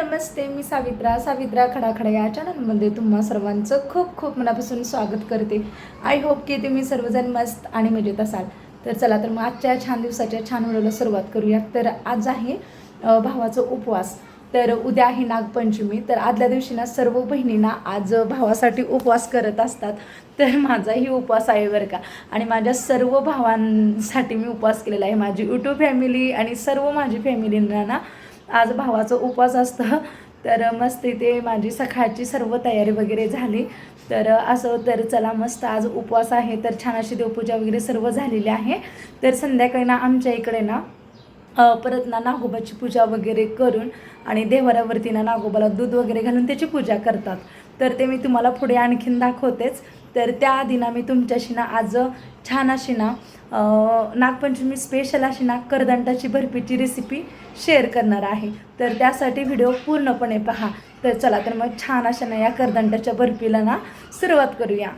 नमस्ते, मी सावित्रा खडाखडा या चॅनलमध्ये तुम्हा सर्वांचं खूप खूप मनापासून स्वागत करते. आय होप की तुम्ही सर्वजण मस्त आणि मजेत असाल. तर चला तर मग आजच्या छान दिवसाच्या छान व्हिडिओला सुरुवात करूया. तर आज आहे भावाचा उपवास. तर उद्या आहे नागपंचमी. तर आदल्या दिवशी ना सर्व बहिणींना आज भावासाठी उपवास करत असतात. तर माझाही उपवास आहे बरं का. आणि माझ्या सर्व भावांसाठी मी उपवास केलेला आहे. माझी यूट्यूब फॅमिली आणि सर्व माझी फॅमिलींना ना आज भावाचा उपवास असतं. तर मस्त इथे माझी सकाळची सर्व तयारी वगैरे झाली. तर असं तर चला मस्त आज उपवास आहे. तर छान अशी देवपूजा वगैरे सर्व झालेली आहे. तर संध्याकाळी ना आमच्या इकडे ना परत ना नागोबाची पूजा वगैरे करून आणि देवाऱ्यावरती ना नागोबाला दूध वगैरे घालून त्याची पूजा करतात. तर ते मी तुम्हाला पुढे आणखीन दाखवतेच. तर त्याआधी ना मी तुमच्याशी ना आज छान अशी ना नागपंचमी स्पेशल अशी ना करदंटाची बर्फीची रेसिपी शेअर करणार आहे. तर त्यासाठी व्हिडिओ पूर्णपणे पहा. तर चला तर मग छान अशा ना या करदंटाच्या बर्फीला ना सुरुवात करूया.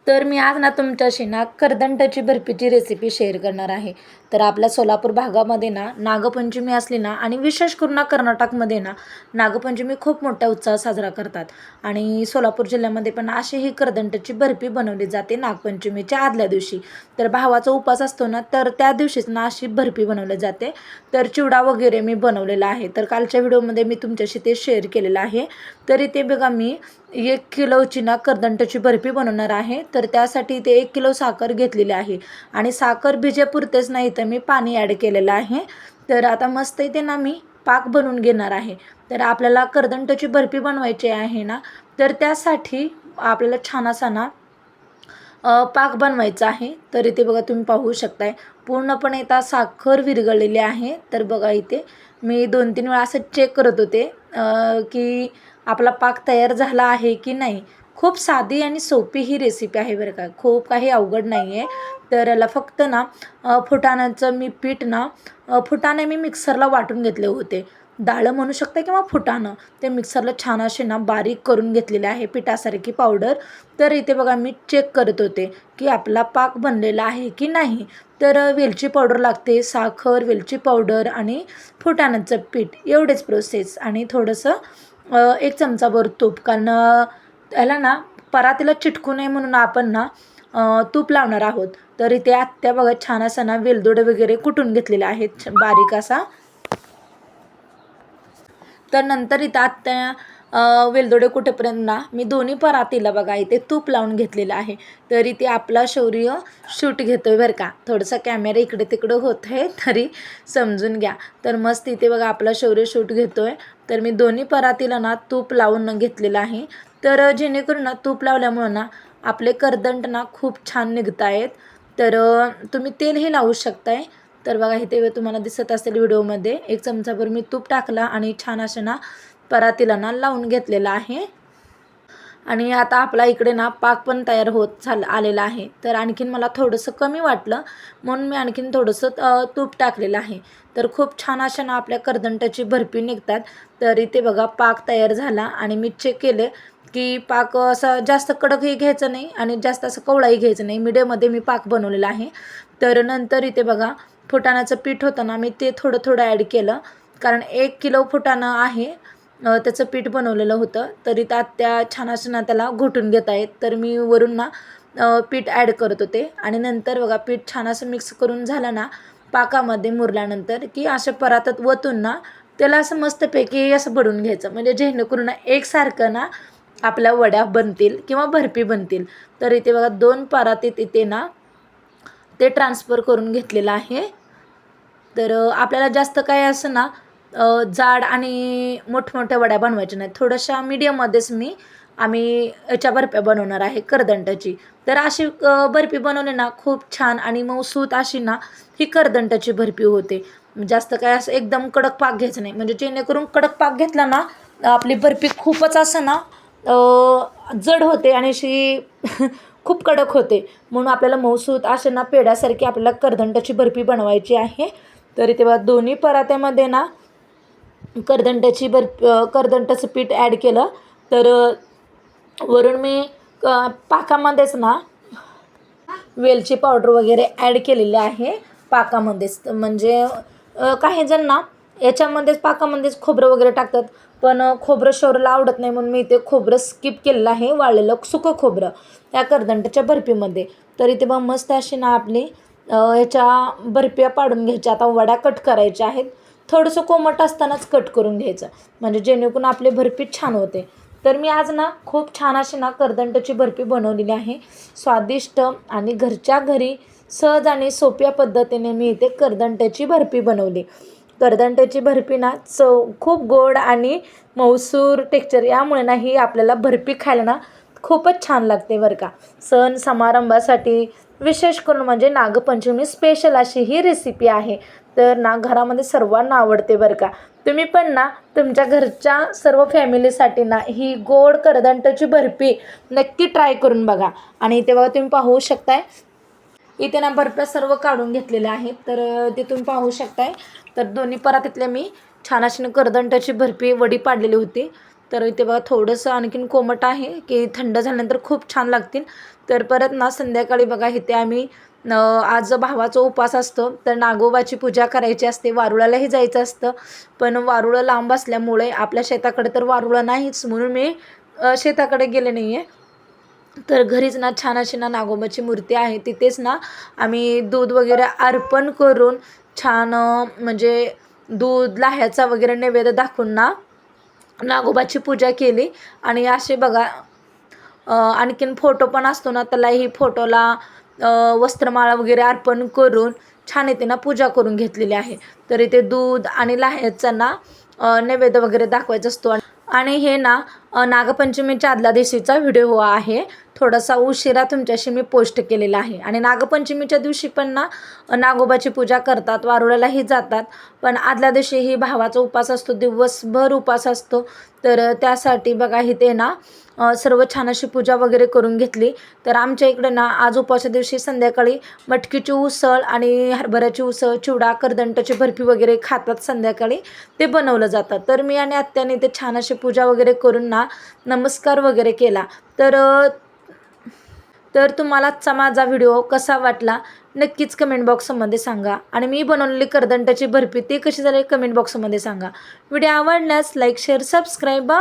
तर मी आज ना तुमच्याशी ना करदंटाची बर्फीची रेसिपी शेअर करणार आहे. तर आपल्या सोलापूर भागामध्ये ना नागपंचमी असली ना आणि विशेष करून ना कर्नाटकमध्ये ना नागपंचमी खूप मोठ्या उत्साहात साजरा करतात. आणि सोलापूर जिल्ह्यामध्ये पण अशी ही करदंटाची बर्फी बनवली जाते नागपंचमीच्या आदल्या दिवशी. तर भावाचा उपवास असतो ना तर त्या दिवशीच ना अशी बर्फी बनवली जाते. तर चिवडा वगैरे मी बनवलेला आहे. तर कालच्या व्हिडिओमध्ये मी तुमच्याशी ते शेअर केलेलं आहे. तरी ते बघा मी 1 किलोची ना करदंटाची बर्फी बनवणार आहे. तर त्यासाठी ते 1 किलो साखर घेतलेली आहे आणि साखर भिजेपुरतेच नाही तर मी पाणी ॲड केलेलं आहे. तर आता मस्त इथे ना मी पाक बनवून घेणार आहे. तर आपल्याला करदंटाची बर्फी बनवायची आहे ना तर त्यासाठी आपल्याला छान असा ना पाक बनवायचा आहे. तर इथे बघा तुम्ही पाहू शकताय पूर्णपणे आता साखर विरघळलेली आहे. तर बघा इथे मी 2-3 वेळा असं चेक करत होते की आपला पाक तयार झाला आहे की नाही. खूप साधी आणि सोपी ही रेसिपी आहे बरं का. खूप काही अवघड नाही आहे. तर याला फक्त ना फुटाण्याचं मी पीठ ना फुटाणे मी मिक्सरला वाटून घेतले होते. डाळं म्हणू शकता किंवा फुटाणं ते मिक्सरला छान असे ना बारीक करून घेतलेले आहे पिठासारखी पावडर. तर इथे बघा मी चेक करत होते की आपला पाक बनलेला आहे की नाही. तर वेलची पावडर लागते, साखर, वेलची पावडर आणि फुटाण्याचं पीठ एवढेच प्रोसेस आणि थोडंसं 1 चमचाभर तूप. कारण त्याला ना परातीला चिटकू नये म्हणून आपण ना तूप लावणार आहोत. तर इथे आत्या बघा छान असा ना वेलदोडे वगैरे कुटून घेतलेले आहेत बारीक असा. तर नंतर इथं आत्या वेलदोडे कुठेपर्यंत ना मी दोन्ही परातीला बघा इथे तूप लावून घेतलेलं आहे. तर इथे आपला शौर्य शूट घेतोय बरं का. थोडंसं कॅमेरा इकडे तिकडं होत आहे तरी समजून घ्या. तर मस्त इथे बघा आपला शौर्य शूट घेतोय. तर मी दोन्ही परातीला ना तूप लावून घेतलेलं आहे. तर जेणेकरून ना तूप लावल्यामुळं ना आपले करदंट ना खूप छान निघत आहेत. तर तुम्ही तेलही लावू शकताय. तर बघा इथे तुम्हाला दिसत असेल व्हिडिओमध्ये 1 चमचाभर मी तूप टाकला आणि छान असं ना परातीला ना लावून घेतलेला आहे. आणि आता आपला इकडे ना पाक पण तयार होत आलेला आहे. तर आणखीन मला थोडंसं कमी वाटलं म्हणून मी आणखीन थोडंसं तूप टाकलेलं आहे. तर खूप छान अशा ना आपल्या करदंटाची बर्फी निघतात. तर इथे बघा पाक तयार झाला आणि मी चेक केले की पाक असं जास्त कडकही घ्यायचं नाही आणि जास्त असं कवळाही घ्यायचं नाही. मीडियममध्ये मी पाक बनवलेला आहे. तर नंतर इथे बघा फुटाण्याचं पीठ होतं ना मी ते थोडं थोडं ॲड केलं. कारण 1 किलो फुटाणं आहे त्याचं पीठ बनवलेलं होतं. तरी त्यात त्या छान असं ना त्याला घोटून घेत आहेत. तर मी वरून ना पीठ ॲड करत होते आणि नंतर बघा पीठ छान असं मिक्स करून झालं ना पाकामध्ये मुरल्यानंतर की असं परातत वतून ना त्याला असं मस्तपैकी असं बडवून घ्यायचं. म्हणजे जेणेकरून ना एकसारखं ना आपल्या वड्या बनतील किंवा बर्फी बनतील. तर इथे बघा 2 परातीत इथे ना ते ट्रान्सफर करून घेतलेलं आहे. तर आपल्याला जास्त काय असं ना जाड आणि मोठमोठ्या वड्या बनवायच्या नाहीत. थोड्याशा मीडियममध्येच आम्ही याच्या बर्फ्या बनवणार आहे करदंटाची. तर अशी बर्फी बनवली ना खूप छान आणि मऊसूत अशी ना ही करदंटाची बर्फी होते. जास्त काय असं एकदम कडक पाक घ्यायचं नाही. म्हणजे जेणेकरून कडक पाक घेतला ना आपली बर्फी खूपच असं ना जड होते आणि अशी खूप कडक होते. म्हणून आपल्याला मऊसूत असे ना पेढ्यासारखी आपल्याला करदंटाची बर्फी बनवायची आहे. तर इथे बघा दोन्ही परात्यामध्ये ना करदंटाचं पीठ ॲड केलं. तर वरून मी पाकामध्येच ना वेलची पावडर वगैरे ॲड केलेली आहे पाकामध्येच. म्हणजे काही जण ना याच्यामध्येच पाकामध्येच खोबरं वगैरे टाकतात, पण खोबरं शौर्यला आवडत नाही म्हणून मी इथे खोबरं स्किप केलेलं आहे, वाळलेलं सुकं खोबरं त्या करदंटाच्या बर्फीमध्ये. तर इथे मग मस्त अशी ना आपली ह्याच्या बर्फ्या पाडून घ्यायच्या. आता वड्या कट करायच्या आहेत, थोडंसं कोमट असतानाच कट करून घ्यायचं म्हणजे जेणेकरून आपली बर्फी छान होते. तर मी आज ना खूप छान अशी ना करदंटाची बर्फी बनवलेली आहे, स्वादिष्ट आणि घरच्या घरी सहज आणि सोप्या पद्धतीने मी इथे करदंटाची बर्फी बनवली. करदंटाची बर्फी ना चव खूप गोड आणि मऊसूर टेक्स्चर, यामुळे ना ही आपल्याला बर्फी खायला ना खूपच छान लागते बरं का. सण समारंभासाठी विशेष करून म्हणजे नागपंचमी स्पेशल अशी ही रेसिपी आहे. तर ना घरामध्ये सर्वांना आवडते बरं का. तुम्ही पण ना तुमच्या घरच्या सर्व फॅमिलीसाठी ना ही गोड करदंटाची बर्फी नक्की ट्राय करून बघा. आणि इथे बघा तुम्ही पाहू शकताय, इथे ना बर्फ्या सर्व काढून घेतलेल्या आहेत. तर तिथून पाहू शकताय, तर दोन्ही परातीतल्या मी छान अशी करदंटाची बर्फी वडी पाडलेली होती. तर इथे बघा थोडंसं आणखीन कोमट आहे, की थंड झाल्यानंतर खूप छान लागतील. तर परत ना संध्याकाळी बघा इथे आम्ही आज भावाचा उपवास असतो, तर नागोबाची पूजा करायची असते, वारुळालाही जायचं असतं. पण वारुळं लांब असल्यामुळे आपल्या शेताकडे तर वारुळं नाहीच, म्हणून मी शेताकडे गेले नाही आहे. तर घरीच ना छान अशी ना नागोबाची मूर्ती आहे, तिथेच ना आम्ही दूध वगैरे अर्पण करून छान म्हणजे दूध लाह्याचा वगैरे नैवेद्य दाखवून ना नागोबाची पूजा केली. आणि असे बघा आणखीन फोटो पण असतो ना, त्यालाही फोटोला वस्त्रमाळा वगैरे अर्पण करून छान इथे ना पूजा करून घेतलेली आहे. तर इथे दूध आणि लाह्याचा ना नैवेद्य वगैरे दाखवायचा असतो. आणि हे ना नागपंचमीच्या आदल्या दिवशीचा व्हिडिओ आहे, थोडासा उशिरा तुमच्याशी मी पोस्ट केलेला आहे. आणि नागपंचमीच्या दिवशी पण ना नागोबाची पूजा करतात, वारुळ्यालाही जातात, पण आदल्या दिवशी ही भावाचा उपवास असतो, दिवसभर उपवास असतो. तर त्यासाठी बघा इथे ना सर्व छान अशी पूजा वगैरे करून घेतली. तर आमच्या इकडे ना आज उपवासाच्या दिवशी संध्याकाळी मटकीची उसळ आणि हरभऱ्याची उसळ, चिवडा, करदंटाची बर्फी वगैरे खातात संध्याकाळी, ते बनवलं जातं. तर मी आणि आत्याने ते छान अशी पूजा वगैरे करून ना नमस्कार वगैरे केला. तर तुम्हाला आजचा माझा व्हिडिओ कसा वाटला नक्कीच कमेंट बॉक्समध्ये सांगा. आणि मी बनवलेली करदंटाची बर्फी ती कशी झाली कमेंट बॉक्समध्ये सांगा. व्हिडिओ आवडल्यास लाईक, शेअर, सबस्क्राईब.